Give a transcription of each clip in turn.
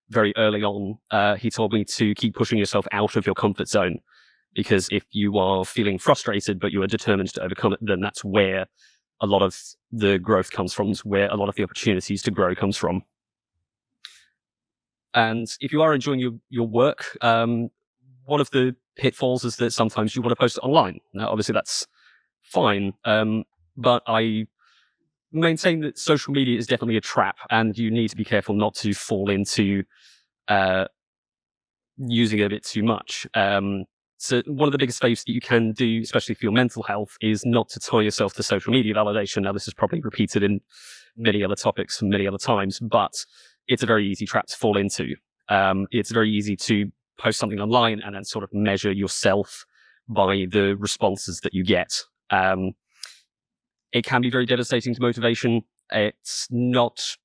very early on, he told me to keep pushing yourself out of your comfort zone, because if you are feeling frustrated but you are determined to overcome it, then that's where a lot of the growth comes from, where a lot of the opportunities to grow comes from. And if you are enjoying your work, one of the pitfalls is that sometimes you want to post it online. Now, obviously, that's fine, but I maintain that social media is definitely a trap, and you need to be careful not to fall into using it a bit too much. So one of the biggest faves that you can do, especially for your mental health, is not to tie yourself to social media validation. Now, this is probably repeated in many other topics from many other times, but it's a very easy trap to fall into. It's very easy to post something online and then sort of measure yourself by the responses that you get. It can be very devastating to motivation. It's not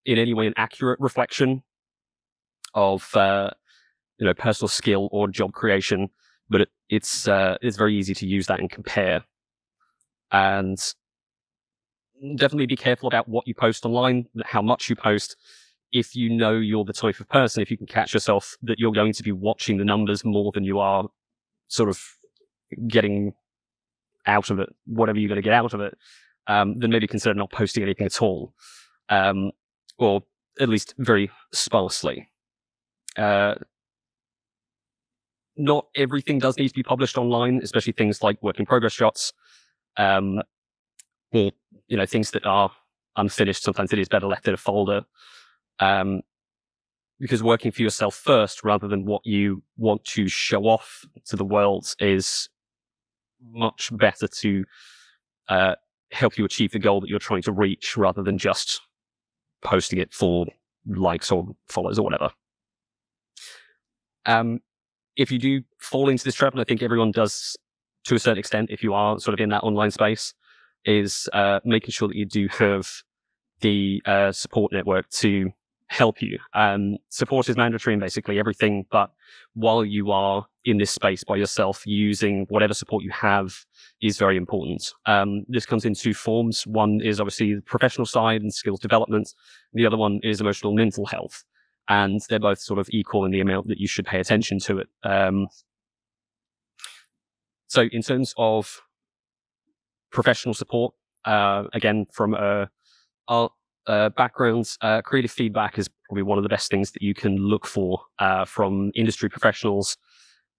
in any way an accurate reflection of personal skill or job creation, but it's very easy to use that and compare. And definitely be careful about what you post online, how much you post. If you know you're the type of person, if you can catch yourself that you're going to be watching the numbers more than you are sort of getting out of it, whatever you're going to get out of it, then maybe consider not posting anything at all, or at least very sparsely. Not everything does need to be published online, especially things like work in progress shots, or things that are unfinished. Sometimes it is better left in a folder, because working for yourself first rather than what you want to show off to the world is much better to help you achieve the goal that you're trying to reach, rather than just posting it for likes or follows or whatever. If you do fall into this trap, and I think everyone does to a certain extent if you are sort of in that online space, is making sure that you do have the support network to help you. Support is mandatory in basically everything, but while you are in this space by yourself, using whatever support you have is very important. This comes in two forms. One is obviously the professional side and skills development. The other one is emotional and mental health. And they're both sort of equal in the amount that you should pay attention to it. So in terms of professional support, again, from our backgrounds, creative feedback is probably one of the best things that you can look for from industry professionals.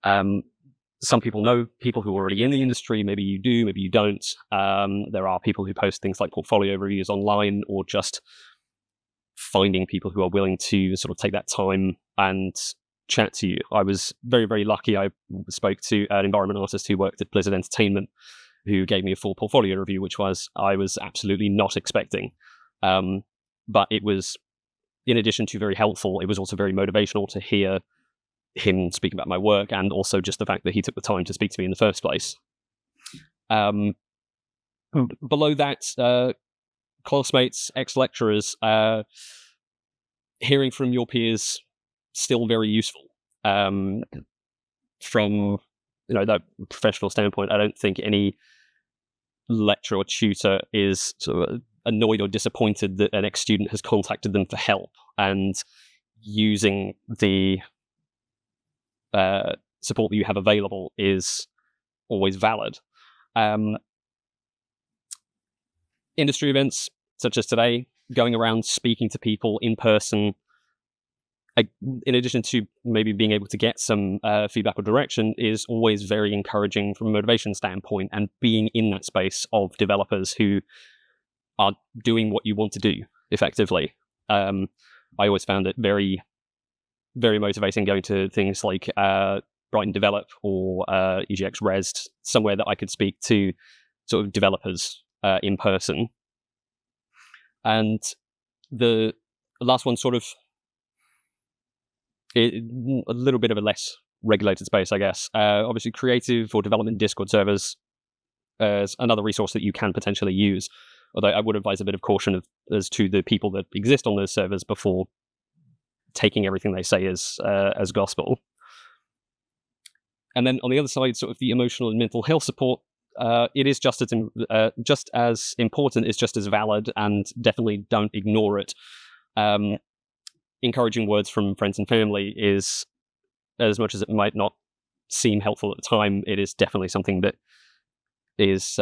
Some people know people who are already in the industry. Maybe you do, maybe you don't. There are people who post things like portfolio reviews online, or just finding people who are willing to sort of take that time and chat to you. I was very, very lucky. I spoke to an environment artist who worked at Blizzard Entertainment, who gave me a full portfolio review, which I was absolutely not expecting. But it was, in addition to very helpful, it was also very motivational to hear him speak about my work, and also just the fact that he took the time to speak to me in the first place. Below that, classmates, ex-lecturers, hearing from your peers, still very useful. From that professional standpoint, I don't think any lecturer or tutor is sort of annoyed or disappointed that an ex-student has contacted them for help, and using the support that you have available is always valid. Industry events such as today, going around speaking to people in person, in addition to maybe being able to get some feedback or direction, is always very encouraging from a motivation standpoint, and being in that space of developers who are doing what you want to do effectively. I always found it very, very motivating going to things like Brighton Develop or EGX Resd, somewhere that I could speak to sort of developers in person. And the last one, sort of a little bit of a less regulated space, I guess. Obviously, creative or development Discord servers is another resource that you can potentially use. Although I would advise a bit of caution as to the people that exist on those servers before taking everything they say as gospel. And then on the other side, sort of the emotional and mental health support, it is just as important, it's just as valid, and definitely don't ignore it. encouraging words from friends and family is, as much as it might not seem helpful at the time, it is definitely something that is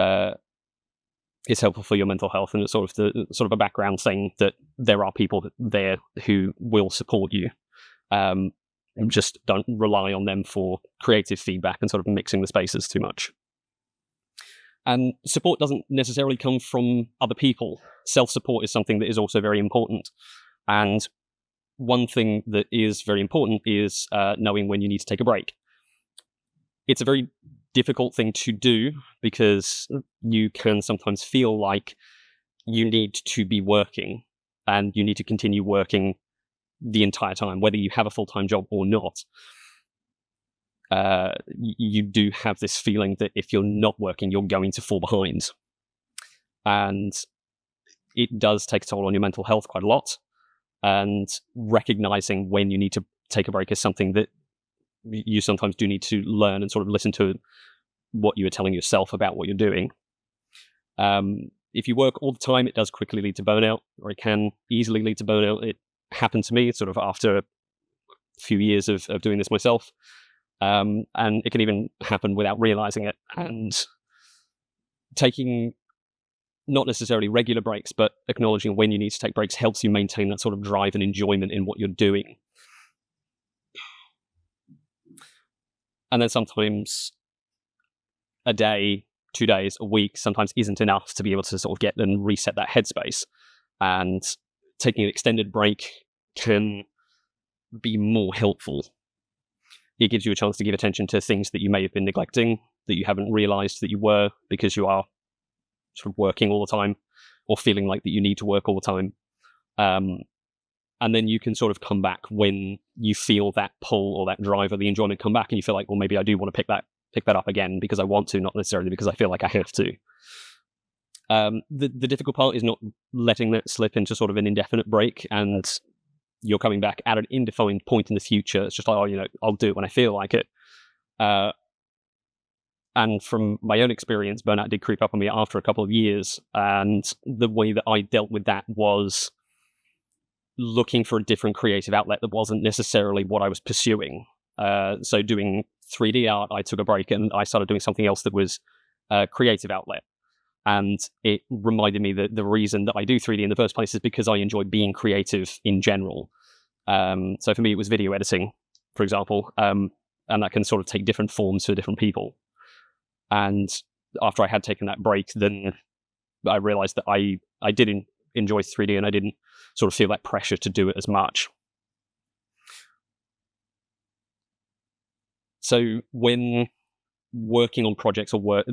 helpful for your mental health, and it's sort of a background thing that there are people there who will support you. Just don't rely on them for creative feedback and sort of mixing the spaces too much. And support doesn't necessarily come from other people. Self-support is something that is also very important. And one thing that is very important is knowing when you need to take a break. It's a very difficult thing to do because you can sometimes feel like you need to be working and you need to continue working the entire time, whether you have a full-time job or not. You do have this feeling that if you're not working, you're going to fall behind. And it does take a toll on your mental health quite a lot. And recognizing when you need to take a break is something that you sometimes do need to learn and sort of listen to what you are telling yourself about what you're doing. If you work all the time, it does quickly lead to burnout, or it can easily lead to burnout. It happened to me sort of after a few years of doing this myself. And it can even happen without realizing it. And taking not necessarily regular breaks, but acknowledging when you need to take breaks helps you maintain that sort of drive and enjoyment in what you're doing. And then sometimes a day, 2 days, a week sometimes isn't enough to be able to sort of get and reset that headspace. And taking an extended break can be more helpful. It gives you a chance to give attention to things that you may have been neglecting, that you haven't realized that you were, because you are sort of working all the time or feeling like that you need to work all the time. And then you can sort of come back when you feel that pull or that drive or the enjoyment come back, and you feel like, well, maybe I do want to pick that up again because I want to, not necessarily because I feel like I have to. The difficult part is not letting that slip into sort of an indefinite break and you're coming back at an indefined point in the future. It's just like, oh, I'll do it when I feel like it. And from my own experience, burnout did creep up on me after a couple of years. And the way that I dealt with that was looking for a different creative outlet that wasn't necessarily what I was pursuing. So doing 3D art, I took a break and I started doing something else that was a creative outlet. And it reminded me that the reason that I do 3D in the first place is because I enjoy being creative in general. So for me, it was video editing, for example, and that can sort of take different forms for different people. And after I had taken that break, then I realized that I didn't enjoy 3D and I didn't sort of feel that pressure to do it as much. So when working on projects or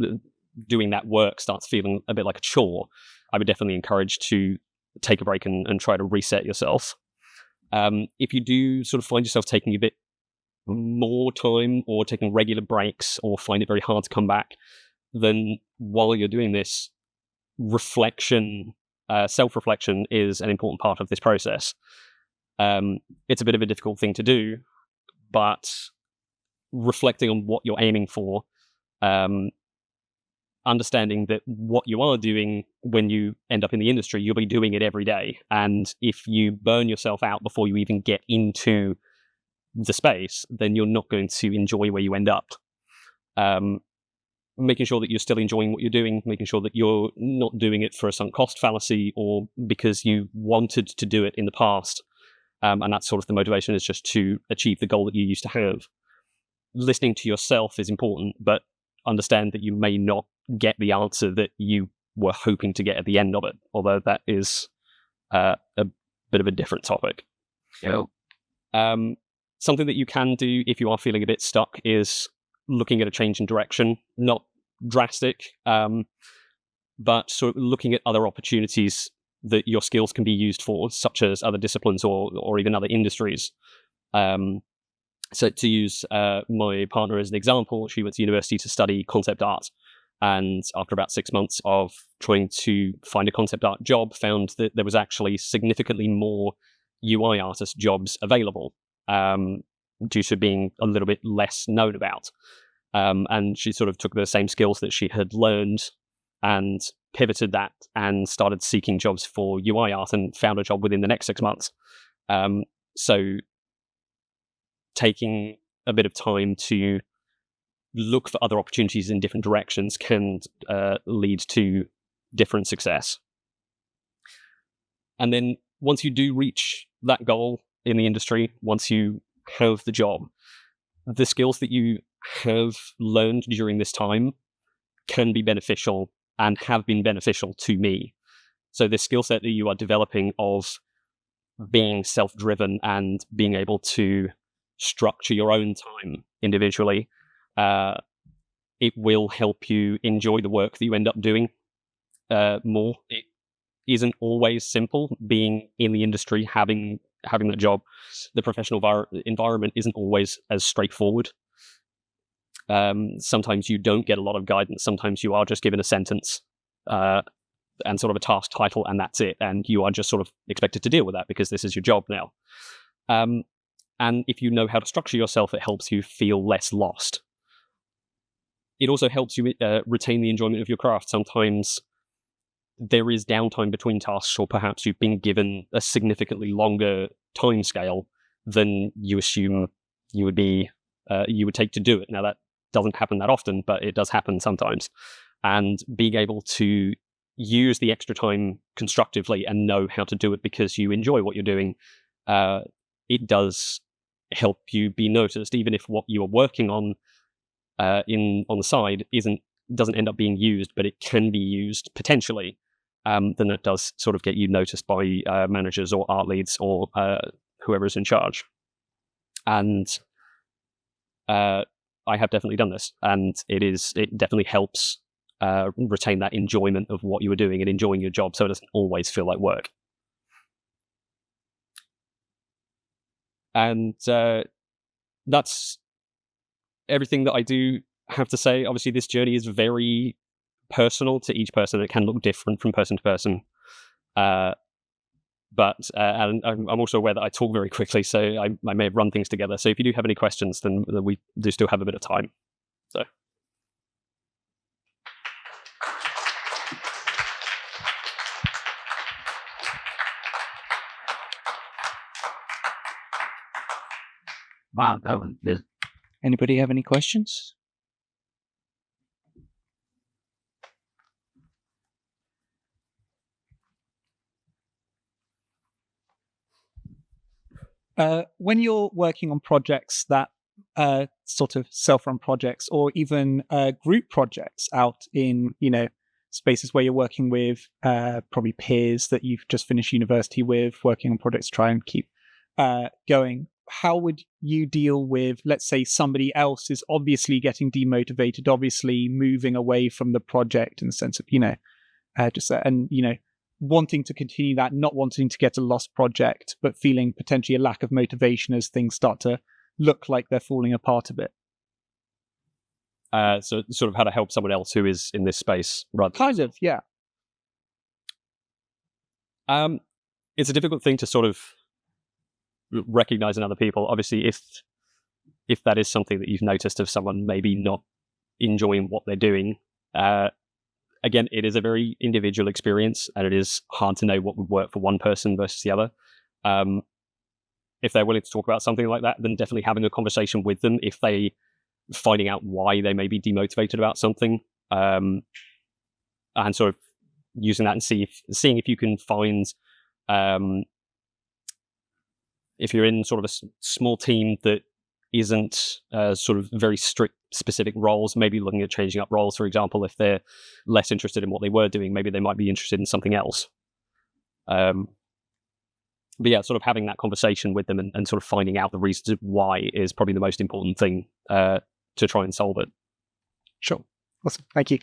doing that work starts feeling a bit like a chore, I would definitely encourage to take a break and try to reset yourself. If you do sort of find yourself taking a bit more time or taking regular breaks or find it very hard to come back, then while you're doing this, self-reflection is an important part of this process. It's a bit of a difficult thing to do, but reflecting on what you're aiming for, understanding that what you are doing when you end up in the industry, you'll be doing it every day. And if you burn yourself out before you even get into the space, then you're not going to enjoy where you end up. Making sure that you're still enjoying what you're doing, making sure that you're not doing it for a sunk cost fallacy or because you wanted to do it in the past. And that's sort of the motivation, is just to achieve the goal that you used to have. Listening to yourself is important, but understand that you may not get the answer that you were hoping to get at the end of it, although that is a bit of a different topic. Yeah. Something that you can do if you are feeling a bit stuck is looking at a change in direction, not drastic, but sort of looking at other opportunities that your skills can be used for, such as other disciplines or even other industries. So to use my partner as an example, she went to university to study concept art. And after about 6 months of trying to find a concept art job, found that there was actually significantly more UI artist jobs available, due to being a little bit less known about. And she sort of took the same skills that she had learned and pivoted that and started seeking jobs for UI art and found a job within the next 6 months. So taking a bit of time to look for other opportunities in different directions can lead to different success. And then once you do reach that goal in the industry, once you have the job, the skills that you have learned during this time can be beneficial and have been beneficial to me. So the skill set that you are developing of being self-driven and being able to structure your own time individually, it will help you enjoy the work that you end up doing more. It isn't always simple being in the industry, having that job. The professional environment isn't always as straightforward. Sometimes you don't get a lot of guidance. Sometimes you are just given a sentence and sort of a task title, and that's it. And you are just sort of expected to deal with that because this is your job now. And if you know how to structure yourself, it helps you feel less lost. It also helps you retain the enjoyment of your craft. Sometimes there is downtime between tasks, or perhaps you've been given a significantly longer time scale than you assume you would take to do it. Now, that doesn't happen that often, but it does happen sometimes. And being able to use the extra time constructively and know how to do it because you enjoy what you're doing, it does help you be noticed, even if what you are working on on the side doesn't end up being used, but it can be used potentially. Then that does sort of get you noticed by managers or art leads or whoever's in charge. And I have definitely done this, and it definitely helps retain that enjoyment of what you were doing and enjoying your job, so it doesn't always feel like work. And that's everything that I do have to say. Obviously, this journey is very personal to each person. It can look different from person to person. But and I'm also aware that I talk very quickly, so I may have run things together. So if you do have any questions, then we do still have a bit of time. So. Wow, that was good. Anybody have any questions? When you're working on projects that sort of self-run projects, or even group projects out in spaces where you're working with probably peers that you've just finished university with, working on projects to try and keep going, how would you deal with, let's say, somebody else is obviously getting demotivated, obviously moving away from the project in the sense of wanting to continue that, not wanting to get a lost project, but feeling potentially a lack of motivation as things start to look like they're falling apart a bit? So sort of how to help someone else who is in this space, rather. Kind of, yeah. It's a difficult thing to sort of recognize in other people. Obviously, if that is something that you've noticed of someone maybe not enjoying what they're doing, again, it is a very individual experience, and it is hard to know what would work for one person versus the other. If they're willing to talk about something like that, then definitely having a conversation with them. If they finding out why they may be demotivated about something, and sort of using that and seeing if you can find, if you're in sort of a small team that isn't sort of very strict specific roles, maybe looking at changing up roles, for example. If they're less interested in what they were doing, maybe they might be interested in something else. But yeah, sort of having that conversation with them and sort of finding out the reasons why is probably the most important thing to try and solve it. Sure. Awesome. Thank you.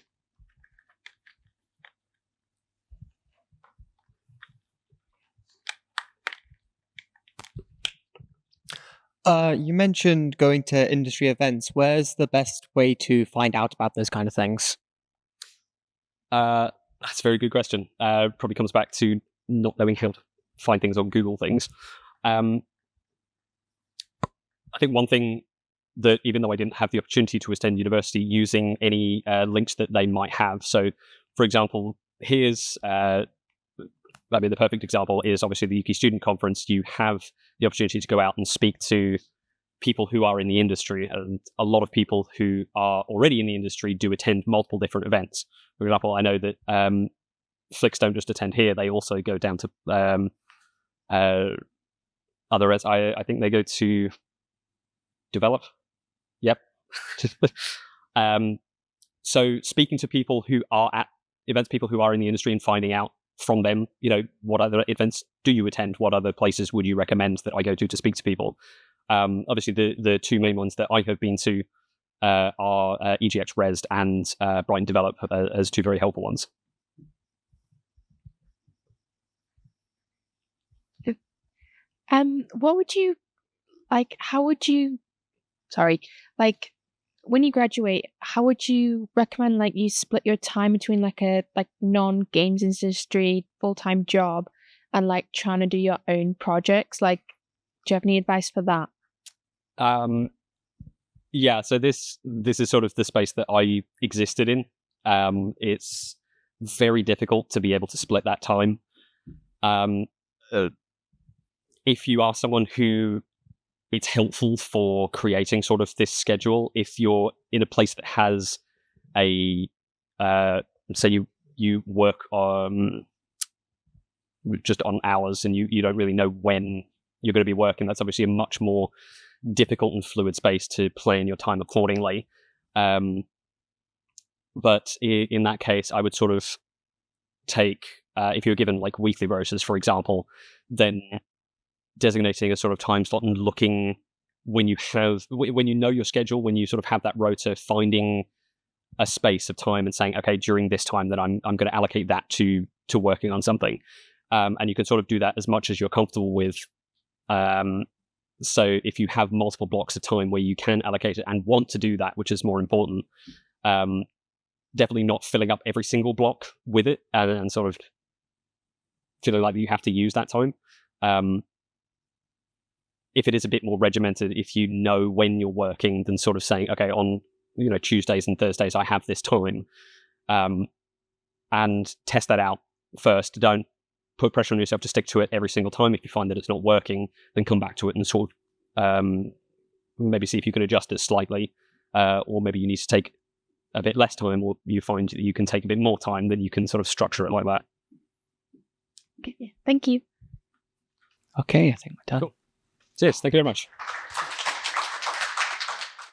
You mentioned going to industry events. Where's the best way to find out about those kind of things? That's a very good question. Probably comes back to not knowing how to find things on Google things. I think one thing that, even though I didn't have the opportunity to attend university, using any links that they might have. So, for example, here's I mean, the perfect example is obviously the UKIE Student Conference. You have the opportunity to go out and speak to people who are in the industry, and a lot of people who are already in the industry do attend multiple different events. For example, I know that Flix don't just attend here; they also go down to other. I think they go to Develop. Yep. So speaking to people who are at events, people who are in the industry, and finding out from them, what other events do you attend? What other places would you recommend that I go to speak to people? Obviously, the two main ones that I have been to are EGX Resd and Brighton Develop as two very helpful ones. What would you like? How would you? Sorry, like when you graduate, how would you recommend you split your time between a non-games industry full-time job and trying to do your own projects? Do you have any advice for that? Yeah, so this is sort of the space that I existed in. It's very difficult to be able to split that time. If you are someone who it's helpful for creating sort of this schedule, if you're in a place that has a say you work just on hours and you don't really know when you're going to be working, that's obviously a much more difficult and fluid space to plan your time accordingly. But in that case, I would sort of take, if you're given weekly rotas, for example, then designating a sort of time slot and looking when you know your schedule, when you sort of have that rota, finding a space of time and saying, okay, during this time that I'm going to allocate that to working on something. And you can sort of do that as much as you're comfortable with. So if you have multiple blocks of time where you can allocate it and want to do that, which is more important, definitely not filling up every single block with it and sort of feeling like you have to use that time. If it is a bit more regimented, if you know when you're working, then sort of saying, okay, on Tuesdays and Thursdays I have this time, and test that out first. Don't put pressure on yourself to stick to it every single time. If you find that it's not working, then come back to it and sort of maybe see if you can adjust it slightly, or maybe you need to take a bit less time, or you find that you can take a bit more time, then you can sort of structure it like that. Okay, yeah. Thank you. Okay, I think we're done. Cool. Cheers. Thank you very much.